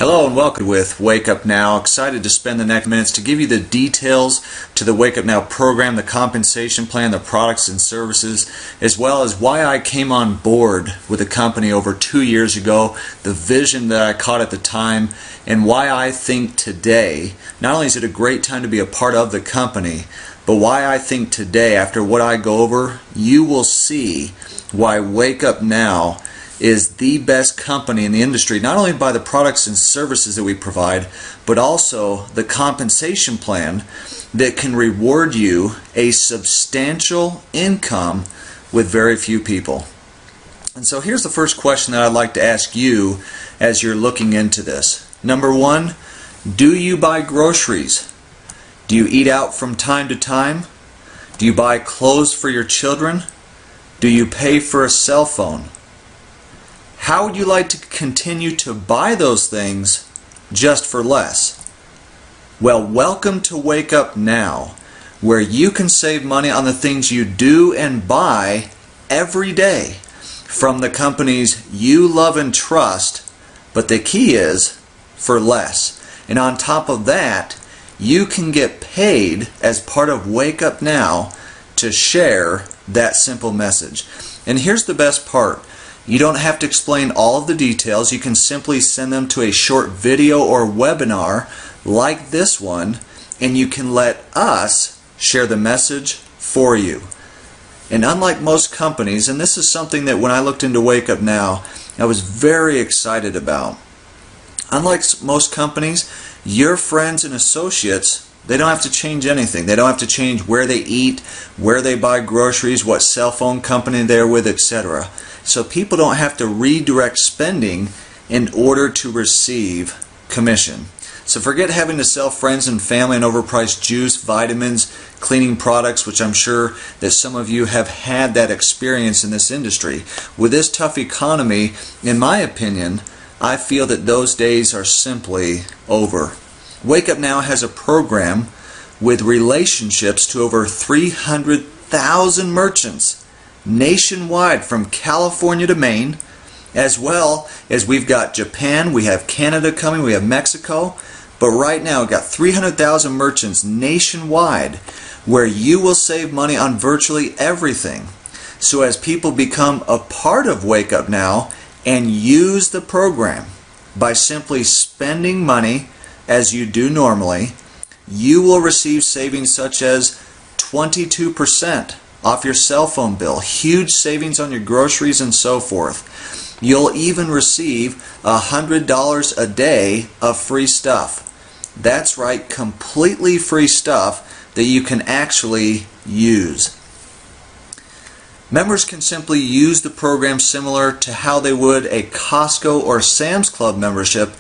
Hello and welcome with Wake Up Now. Excited to spend the next minutes to give you the details to the Wake Up Now program, the compensation plan, the products and services, as well as why I came on board with the company over 2 years ago, the vision that I caught at the time, and why I think today, not only is it a great time to be a part of the company, but why I think today, after what I go over, you will see why Wake Up Now is the best company in the industry, not only by the products and services that we provide, but also the compensation plan that can reward you a substantial income with very few people. And so here's the first question that I'd like to ask you as you're looking into this. Number one, do you buy groceries? Do you eat out from time to time? Do you buy clothes for your children? Do you pay for a cell phone? How would you like to continue to buy those things just for less? Well, welcome to Wake Up Now, where you can save money on the things you do and buy every day from the companies you love and trust, but the key is for less. And on top of that, you can get paid as part of Wake Up Now to share that simple message. And here's the best part. You don't have to explain all of the details. You can simply send them to a short video or webinar like this one, and you can let us share the message for you. And unlike most companies, and this is something that when I looked into Wake Up Now, I was very excited about. Unlike most companies, your friends and associates, they don't have to change anything. They don't have to change where they eat, where they buy groceries, what cell phone company they're with, etc. So people don't have to redirect spending in order to receive commission. So forget having to sell friends and family an overpriced juice, vitamins, cleaning products, which I'm sure that some of you have had that experience in this industry. With this tough economy, in my opinion, I feel that those days are simply over. Wake Up Now has a program with relationships to over 300,000 merchants nationwide from California to Maine, as well as we've got Japan, we have Canada coming, we have Mexico, but right now we've got 300,000 merchants nationwide where you will save money on virtually everything. So as people become a part of Wake Up Now and use the program by simply spending money as you do normally, you will receive savings such as 22% off your cell phone bill, huge savings on your groceries and so forth. You'll even receive $100 a day of free stuff. That's right, completely free stuff that you can actually use. Members can simply use the program similar to how they would a Costco or Sam's Club membership,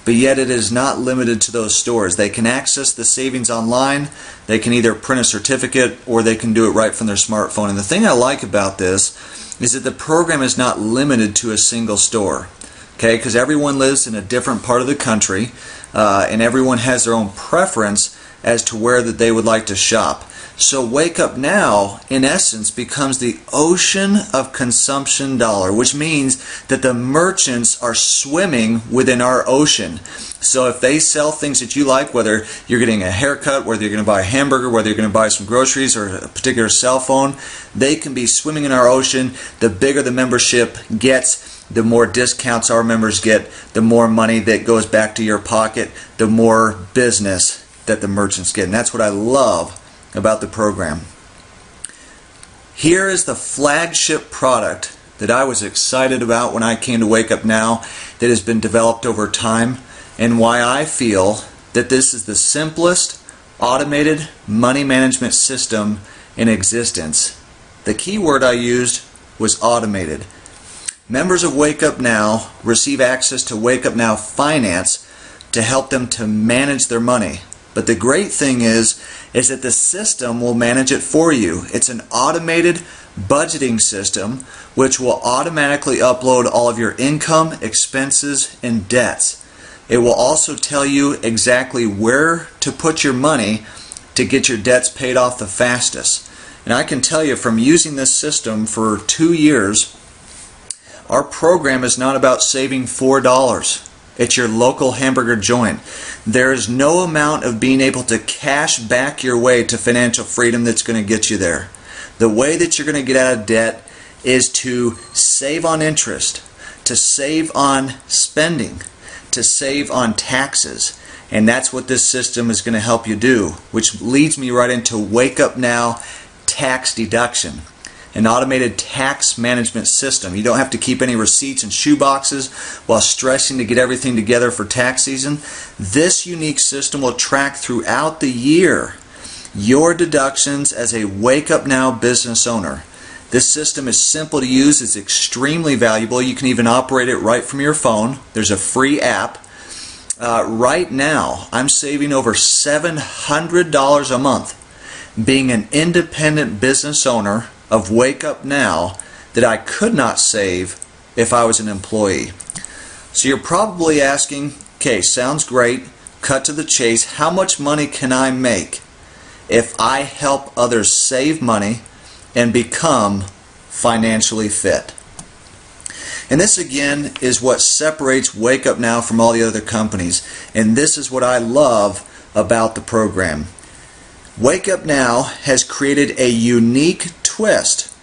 but yet it is not limited to those stores. They can access the savings online. They can either print a certificate or they can do it right from their smartphone. And the thing I like about this is that the program is not limited to a single store. Okay, because everyone lives in a different part of the country and everyone has their own preference as to where that they would like to shop. So Wake Up Now, in essence, becomes the ocean of consumption dollar, which means that the merchants are swimming within our ocean. So if they sell things that you like, whether you're getting a haircut, whether you're going to buy a hamburger, whether you're going to buy some groceries or a particular cell phone, they can be swimming in our ocean. The bigger the membership gets, the more discounts our members get, the more money that goes back to your pocket, the more business that the merchants get. And that's what I love about the program. Here is the flagship product that I was excited about when I came to Wake Up Now that has been developed over time, and why I feel that this is the simplest automated money management system in existence. The key word I used was automated. Members of Wake Up Now receive access to Wake Up Now Finance to help them to manage their money. But the great thing is that the system will manage it for you. It's an automated budgeting system which will automatically upload all of your income, expenses, and debts. It will also tell you exactly where to put your money to get your debts paid off the fastest. And I can tell you from using this system for 2 years, our program is not about saving $4. It's your local hamburger joint. There is no amount of being able to cash back your way to financial freedom that's going to get you there. The way that you're going to get out of debt is to save on interest, to save on spending, to save on taxes. And that's what this system is going to help you do, which leads me right into Wake Up Now Tax Deduction, an automated tax management system. You don't have to keep any receipts and shoe boxes while stressing to get everything together for tax season. This unique system will track throughout the year your deductions as a Wake Up Now business owner. This system is simple to use. It's extremely valuable. You can even operate it right from your phone. There's a free app. Right now, I'm saving over $700 a month being an independent business owner of Wake Up Now that I could not save if I was an employee. So you're probably asking, okay, sounds great, cut to the chase, how much money can I make if I help others save money and become financially fit? And this again is what separates Wake Up Now from all the other companies, and this is what I love about the program. Wake Up Now has created a unique twist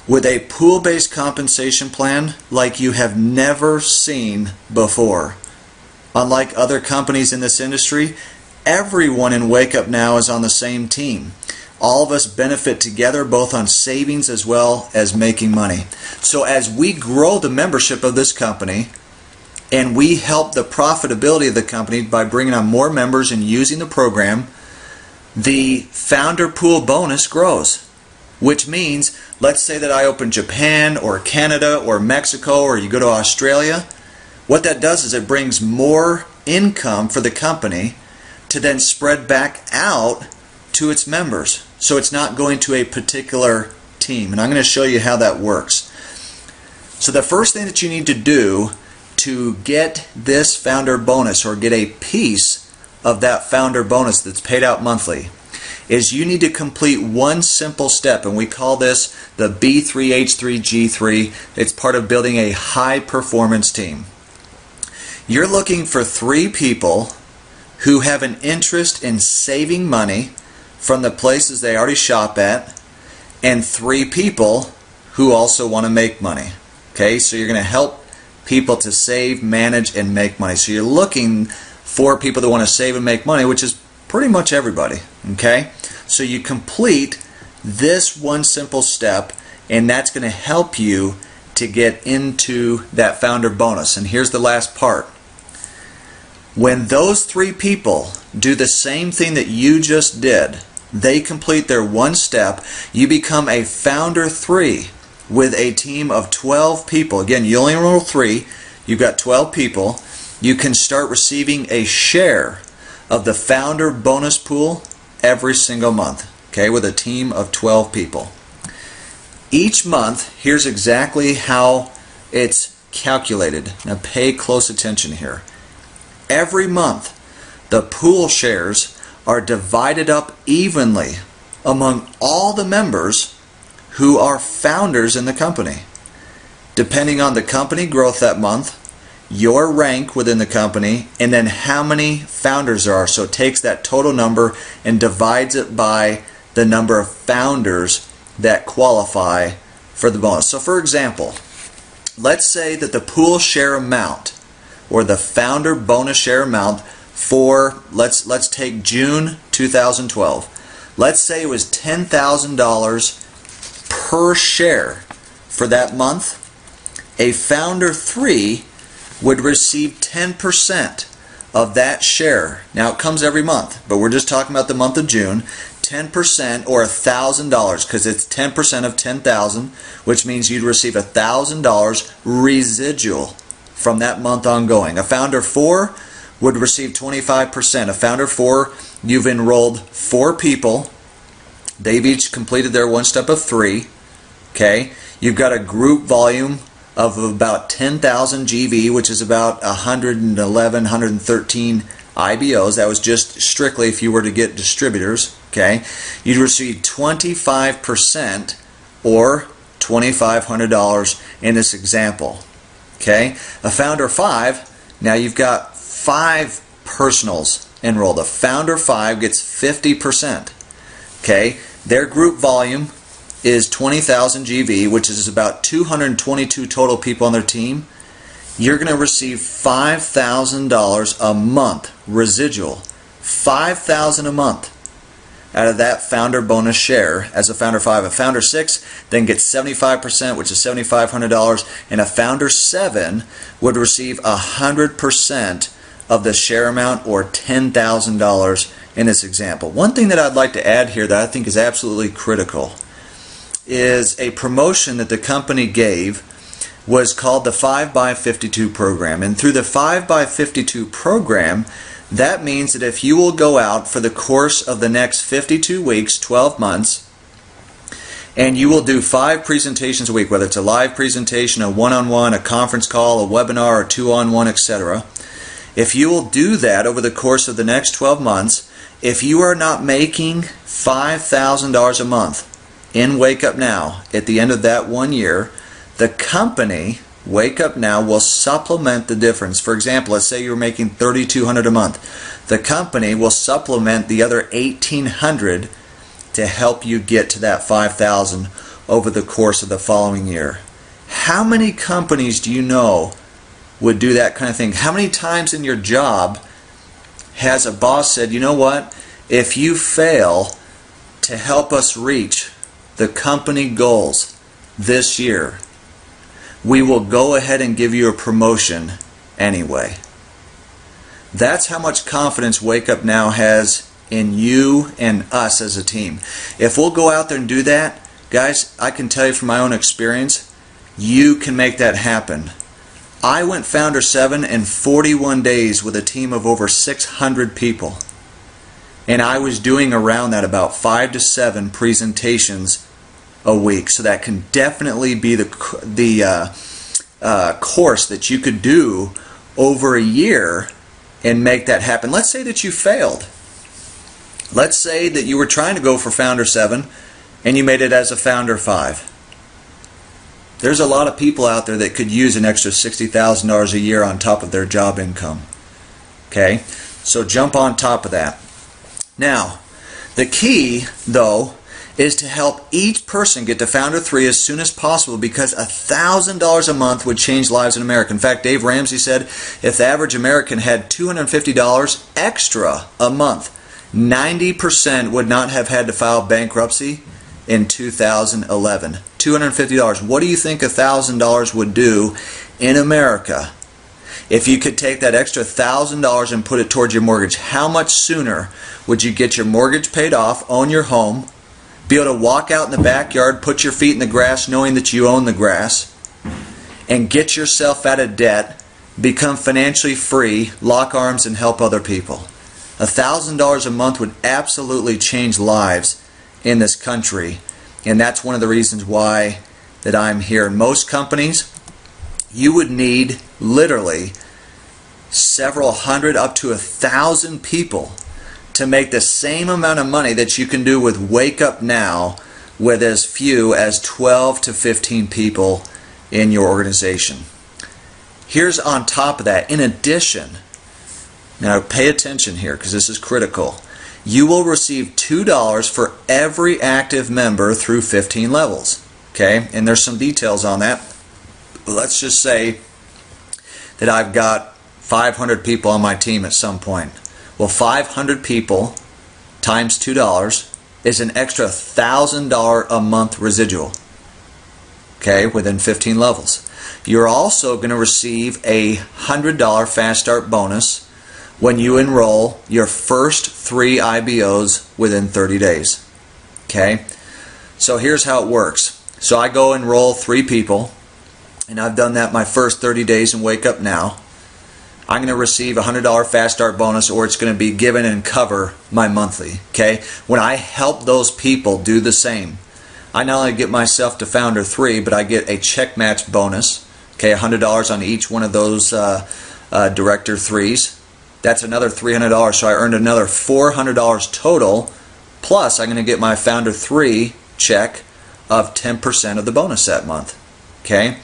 with a pool-based compensation plan like you have never seen before. Unlike other companies in this industry, everyone in Wake Up Now is on the same team. All of us benefit together both on savings as well as making money. So as we grow the membership of this company and we help the profitability of the company by bringing on more members and using the program, the founder pool bonus grows. Which means, let's say that I open Japan or Canada or Mexico or you go to Australia, what that does is it brings more income for the company to then spread back out to its members. So it's not going to a particular team. And I'm going to show you how that works. So the first thing that you need to do to get this founder bonus or get a piece of that founder bonus that's paid out monthly is you need to complete one simple step, and we call this the B3H3G3. It's part of building a high performance team. You're looking for 3 people who have an interest in saving money from the places they already shop at, and 3 people who also want to make money. Okay, so you're going to help people to save, manage, and make money. So you're looking for people that want to save and make money, which is pretty much everybody. Okay, so you complete this one simple step, and that's going to help you to get into that founder bonus. And here's the last part. When those 3 people do the same thing that you just did, they complete their one step, you become a founder 3 with a team of 12 people. Again, you only enroll 3, you've got 12 people. You can start receiving a share of the founder bonus pool every single month, okay, with a team of 12 people. Each month, here's exactly how it's calculated. Now pay close attention here. Every month, the pool shares are divided up evenly among all the members who are founders in the company. Depending on the company growth that month, your rank within the company, and then how many founders there are. So it takes that total number and divides it by the number of founders that qualify for the bonus. So for example, let's say that the pool share amount or the founder bonus share amount for, let's take June 2012. Let's say it was $10,000 per share for that month. A founder 3 would receive 10% of that share. Now it comes every month, but we're just talking about the month of June. 10% or $1,000, because it's 10% of 10,000, which means you'd receive $1,000 residual from that month ongoing. A founder 4 would receive 25%. A founder 4, you've enrolled 4 people. They've each completed their one step of 3. Okay, you've got a group volume of about 10,000 GV, which is about 111, 113 IBOs. That was just strictly if you were to get distributors. Okay, you'd receive 25% or $2,500 in this example. Okay, a founder 5 Now you've got 5 personals enrolled. A founder 5 gets 50%. Okay, their group volume is 20,000 GV, which is about 222 total people on their team. You're going to receive $5,000 a month residual. $5,000 a month out of that founder bonus share as a founder 5. A founder 6 then gets 75%, which is $7,500, and a founder 7 would receive 100% of the share amount, or $10,000 in this example. One thing that I'd like to add here that I think is absolutely critical is a promotion that the company gave was called the 5x52 program. And through the 5x52 program, that means that if you will go out for the course of the next 52 weeks, 12 months, and you will do 5 presentations a week, whether it's a live presentation, a one-on-one, a conference call, a webinar, or 2-on-1, etc. If you will do that over the course of the next 12 months, if you are not making $5,000 a month in Wake Up Now at the end of that 1 year, the company, Wake Up Now, will supplement the difference. For example, let's say you're making $3,200 a month. The company will supplement the other $1,800 to help you get to that $5,000 over the course of the following year. How many companies do you know would do that kind of thing? How many times in your job has a boss said, you know what, if you fail to help us reach the company goals this year, we will go ahead and give you a promotion anyway? That's how much confidence Wake Up Now has in you and us as a team. If we'll go out there and do that, guys, I can tell you from my own experience, you can make that happen. I went Founder 7 in 41 days with a team of over 600 people. And I was doing around that about 5 to 7 presentations a week. So that can definitely be the course that you could do over a year and make that happen. Let's say that you failed. Let's say that you were trying to go for Founder 7 and you made it as a Founder 5. There's a lot of people out there that could use an extra $60,000 a year on top of their job income. Okay? So jump on top of that. Now, the key, though, is to help each person get to Founder 3 as soon as possible, because $1,000 a month would change lives in America. In fact, Dave Ramsey said if the average American had $250 extra a month, 90% would not have had to file bankruptcy in 2011. $250. What do you think $1,000 would do in America if you could take that extra $1,000 and put it towards your mortgage? How much sooner would you get your mortgage paid off, own your home, be able to walk out in the backyard, put your feet in the grass knowing that you own the grass, and get yourself out of debt, become financially free, lock arms, and help other people? $1,000 a month would absolutely change lives in this country. And that's one of the reasons why that I'm here. In most companies, you would need literally several hundred up to 1,000 people to make the same amount of money that you can do with Wake Up Now with as few as 12 to 15 people in your organization. Here's on top of that, in addition, now pay attention here because this is critical. You will receive $2 for every active member through 15 levels. Okay? And there's some details on that. Let's just say that I've got 500 people on my team at some point. Well, 500 people times $2 is an extra $1,000 a month residual. Okay? Within 15 levels. You're also going to receive a $100 Fast Start bonus when you enroll your first 3 IBOs within 30 days. Okay? So here's how it works. So I go enroll 3 people, and I've done that my first 30 days in Wake Up Now. I'm going to receive a $100 Fast Start bonus, or it's going to be given and cover my monthly. Okay? When I help those people do the same, I not only get myself to Founder 3, but I get a check match bonus. Okay, $100 on each one of those Director 3s. That's another $300, so I earned another $400 total, plus I'm going to get my Founder 3 check of 10% of the bonus that month. Okay?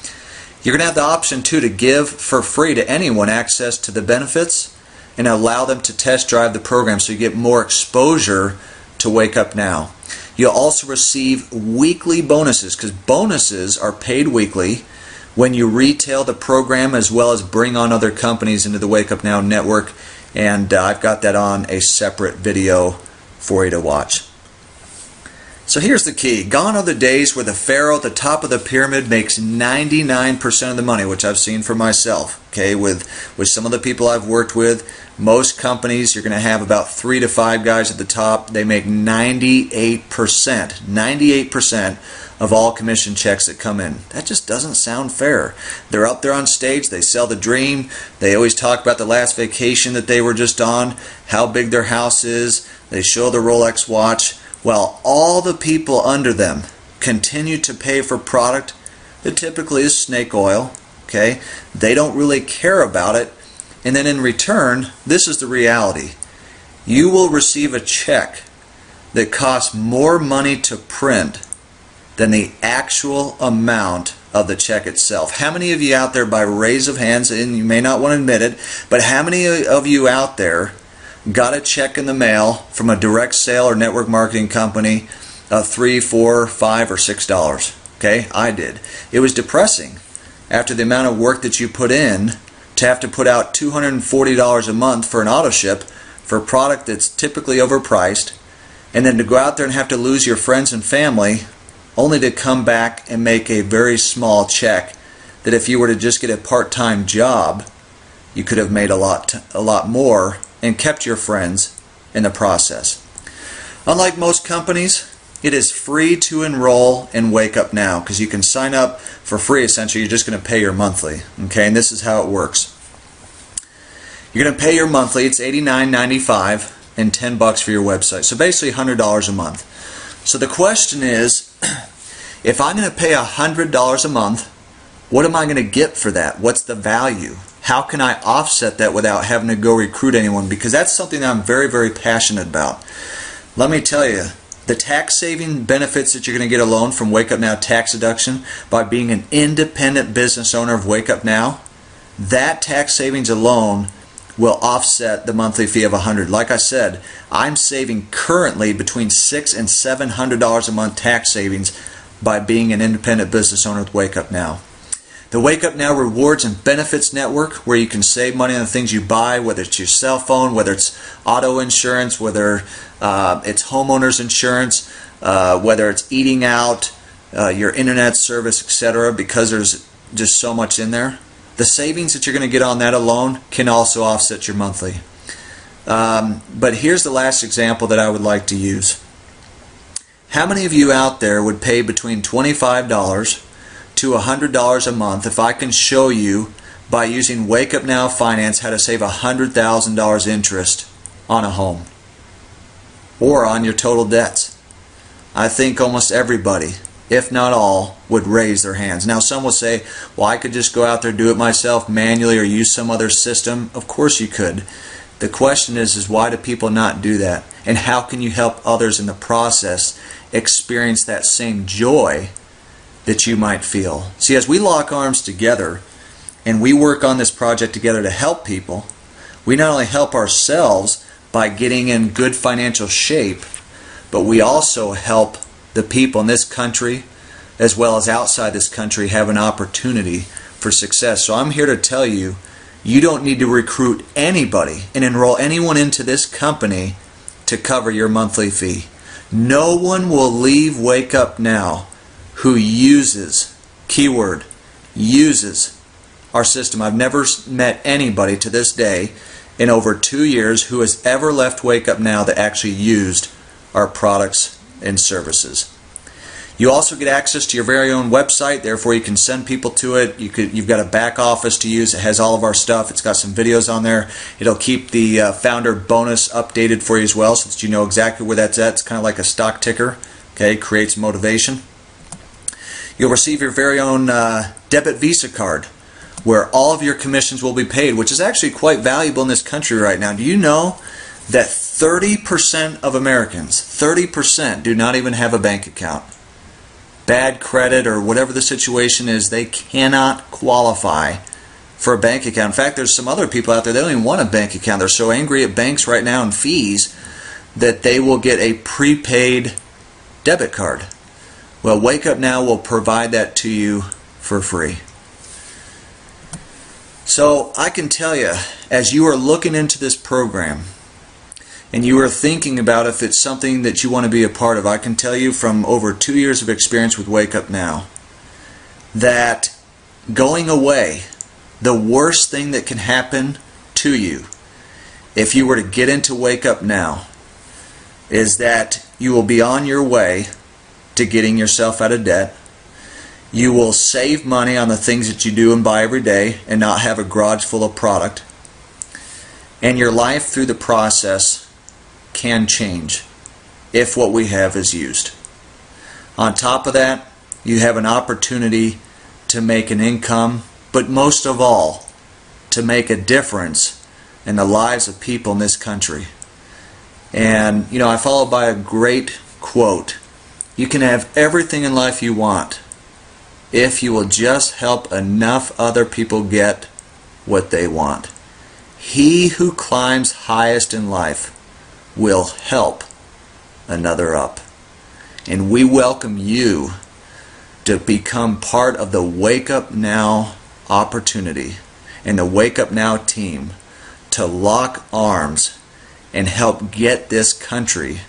You're going to have the option too to give for free to anyone access to the benefits and allow them to test drive the program so you get more exposure to Wake Up Now. You'll also receive weekly bonuses, because bonuses are paid weekly when you retail the program as well as bring on other companies into the Wake Up Now network, and I've got that on a separate video for you to watch. So here's the key. Gone are the days where the pharaoh at the top of the pyramid makes 99% of the money, which I've seen for myself. Okay, with some of the people I've worked with, most companies you're going to have about 3 to 5 guys at the top. They make 98% of all commission checks that come in. That just doesn't sound fair. They're up there on stage, they sell the dream, they always talk about the last vacation that they were just on, how big their house is, they show the Rolex watch, while all the people under them continue to pay for product that typically is snake oil. Okay, they don't really care about it, and then in return, this is the reality. You will receive a check that costs more money to print than the actual amount of the check itself. How many of you out there, by raise of hands, and you may not want to admit it, but how many of you out there got a check in the mail from a direct sale or network marketing company of $3, $4, $5, or $6? Okay, I did. It was depressing after the amount of work that you put in to have to put out $240 a month for an auto ship for a product that's typically overpriced, and then to go out there and have to lose your friends and family only to come back and make a very small check that if you were to just get a part-time job, you could have made a lot more and kept your friends in the process. Unlike most companies, it is free to enroll in Wake Up Now, because you can sign up for free. Essentially, you're just going to pay your monthly. Okay, and this is how it works. You're going to pay your monthly. It's $89.95 and $10 for your website. So basically $100 a month. So the question is, if I'm going to pay $100 a month, what am I going to get for that? What's the value? How can I offset that without having to go recruit anyone? Because that's something that I'm very, very passionate about. Let me tell you, the tax saving benefits that you're going to get alone from Wake Up Now tax deduction by being an independent business owner of Wake Up Now, that tax savings alone will offset the monthly fee of $100. Like I said, I'm saving currently between $600 and $700 a month tax savings by being an independent business owner with Wake Up Now. The Wake Up Now Rewards and Benefits Network, where you can save money on the things you buy, whether it's your cell phone, whether it's auto insurance, whether it's homeowners insurance, whether it's eating out, your internet service, etc., because there's just so much in there. The savings that you're going to get on that alone can also offset your monthly. But here's the last example that I would like to use. How many of you out there would pay between $25 to $100 a month if I can show you by using Wake Up Now Finance how to save $100,000 interest on a home or on your total debts? I think almost everybody, if not all, would raise their hands. Now some will say, well, I could just go out there and do it myself manually or use some other system. Of course you could. The question is why do people not do that? And how can you help others in the process experience that same joy that you might feel? See, as we lock arms together and we work on this project together to help people, we not only help ourselves by getting in good financial shape, but we also help the people in this country as well as outside this country have an opportunity for success. So I'm here to tell you, you don't need to recruit anybody and enroll anyone into this company to cover your monthly fee. No one will leave Wake Up Now who uses, keyword, uses our system. I've never met anybody to this day in over 2 years who has ever left Wake Up Now that actually used our products and services. You also get access to your very own website, therefore you can send people to it. You've got a back office to use. It has all of our stuff. It's got some videos on there. It'll keep the founder bonus updated for you as well so that you know exactly where that's at. It's kind of like a stock ticker. Okay, creates motivation. You'll receive your very own debit Visa card where all of your commissions will be paid, which is actually quite valuable in this country right now. Do you know that 30% of Americans, 30% do not even have a bank account? bad credit or whatever the situation is, they cannot qualify for a bank account. In fact, there's some other people out there, they don't even want a bank account. They're so angry at banks right now and fees that they will get a prepaid debit card. Well, Wake Up Now will provide that to you for free. So I can tell you, as you are looking into this program and you are thinking about if it's something that you want to be a part of, I can tell you from over 2 years of experience with Wake Up Now that going away, the worst thing that can happen to you if you were to get into Wake Up Now is that you will be on your way to getting yourself out of debt. You will save money on the things that you do and buy every day and not have a garage full of product. And your life through the process can change if what we have is used. On top of that, you have an opportunity to make an income, but most of all, to make a difference in the lives of people in this country. And, you know, I follow by a great quote. You can have everything in life you want if you will just help enough other people get what they want. He who climbs highest in life will help another up. And we welcome you to become part of the Wake Up Now opportunity and the Wake Up Now team to lock arms and help get this country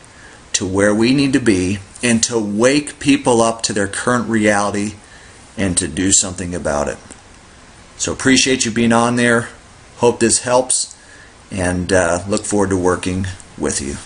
to where we need to be and to wake people up to their current reality and to do something about it. So appreciate you being on there. Hope this helps and look forward to working with you.